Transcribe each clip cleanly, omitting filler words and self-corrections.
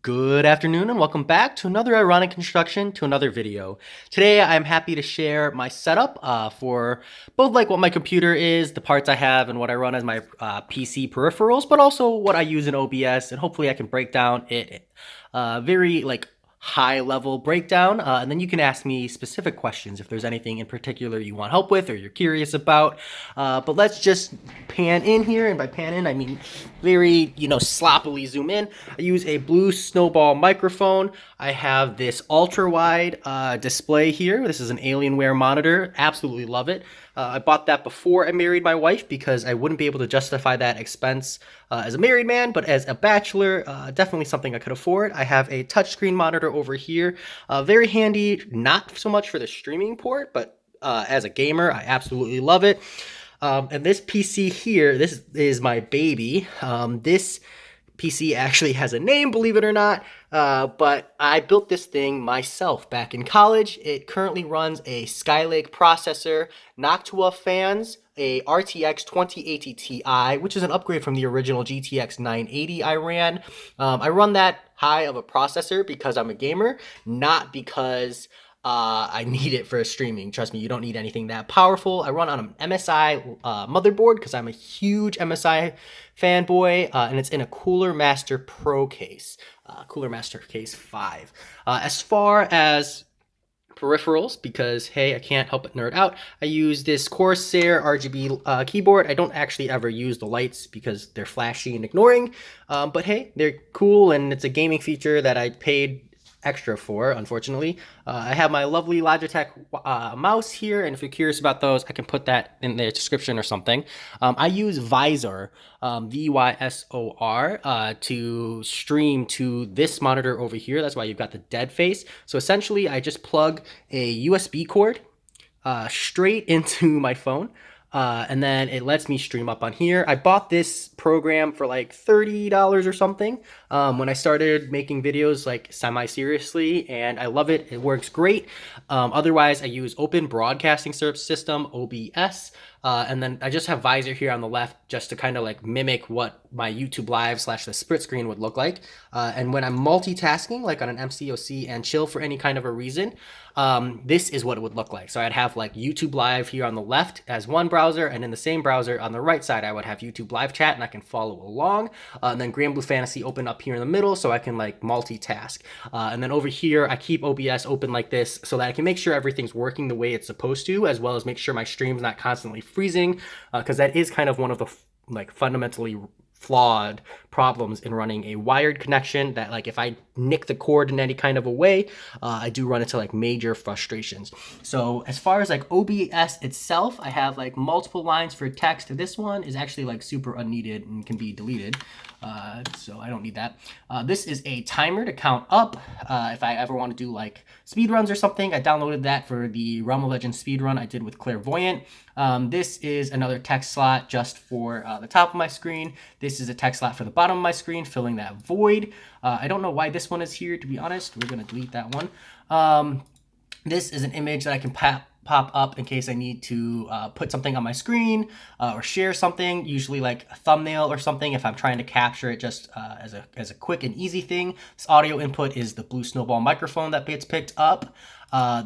Good afternoon and welcome back to another Ironic Construction, to another video. Today I'm happy to share my setup for both like what my computer is, the parts I have, and what I run as my PC peripherals, but also what I use in OBS, and hopefully I can break down it very like high level breakdown, and then you can ask me specific questions if there's anything in particular you want help with or you're curious about. But let's just pan in here, and by pan in I mean very sloppily zoom in. I use a Blue Snowball microphone. I have this ultra wide display here. This is an Alienware monitor. Absolutely love it. I bought that before I married my wife because I wouldn't be able to justify that expense as a married man, but as a bachelor, definitely something I could afford. I have a touchscreen monitor over here. Very handy, not so much for the streaming port, but as a gamer, I absolutely love it. And this PC here, this is my baby. This PC actually has a name, believe it or not, but I built this thing myself back in college. It currently runs a Skylake processor, Noctua fans, a RTX 2080 Ti, which is an upgrade from the original GTX 980 I ran. I run that high of a processor because I'm a gamer, not because I need it for streaming. Trust me, you don't need anything that powerful. I run on an MSI motherboard because I'm a huge MSI fanboy, and it's in a Cooler Master Pro case, Cooler Master Case 5. As far as peripherals, because hey, I can't help but nerd out, I use this Corsair RGB keyboard. I don't actually ever use the lights because they're flashy and ignoring, but hey, they're cool and it's a gaming feature that I paid extra for, unfortunately. I have my lovely Logitech mouse here, and if you're curious about those, I can put that in the description or something. I use Vysor, Vysor, to stream to this monitor over here. That's why you've got the dead face. So essentially, I just plug a USB cord straight into my phone. And then it lets me stream up on here. I bought this program for like $30 or something when I started making videos like semi-seriously, and I love it. It works great. Otherwise, I use Open Broadcasting System, OBS, and then I just have Vysor here on the left just to kind of like mimic what my YouTube Live / the split screen would look like. And when I'm multitasking, like on an MCOC and chill for any kind of a reason, this is what it would look like. So I'd have like YouTube Live here on the left as one browser, and in the same browser on the right side, I would have YouTube Live Chat, and I can follow along. And then Granblue Fantasy open up here in the middle, so I can like multitask. And then over here, I keep OBS open like this so that I can make sure everything's working the way it's supposed to, as well as make sure my stream's not constantly freezing, because that is kind of one of the like fundamentally flawed problems in running a wired connection, that like if I nick the cord in any kind of a way, I do run into like major frustrations. So as far as like OBS itself, I have like multiple lines for text. This one is actually like super unneeded and can be deleted, so I don't need that. This is a timer to count up if I ever want to do like speed runs or something. I downloaded that for the Realm of Legends speed run I did with Clairvoyant. This is another text slot just for the top of my screen. This is a text slot for the bottom of my screen, filling that void. I don't know why this one is here, to be honest. We're going to delete that one. This is an image that I can pop up in case I need to put something on my screen or share something, usually like a thumbnail or something if I'm trying to capture it just as a quick and easy thing. This audio input is the Blue Snowball microphone that gets picked up.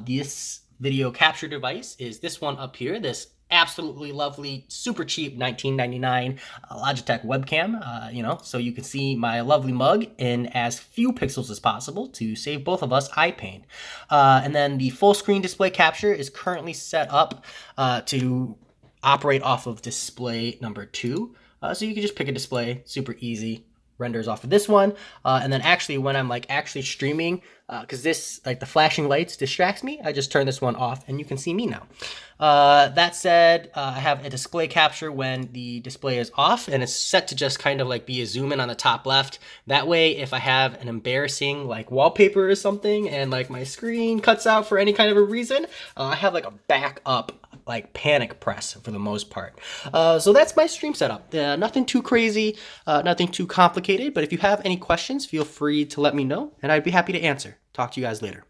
This video capture device is this one up here, this absolutely lovely, super cheap 1999 Logitech webcam, so you can see my lovely mug in as few pixels as possible to save both of us eye pain. And then the full screen display capture is currently set up to operate off of display number 2. So you can just pick a display, super easy, renders off of this one. And then actually when I'm like actually streaming, because this like the flashing lights distracts me, I just turn this one off and you can see me now. That said, I have a display capture when the display is off, and it's set to just kind of like be a zoom in on the top left. That way, if I have an embarrassing like wallpaper or something and like my screen cuts out for any kind of a reason, I have like a backup like panic press for the most part. So that's my stream setup. Nothing too crazy, nothing too complicated, but if you have any questions, feel free to let me know and I'd be happy to answer. Talk to you guys later.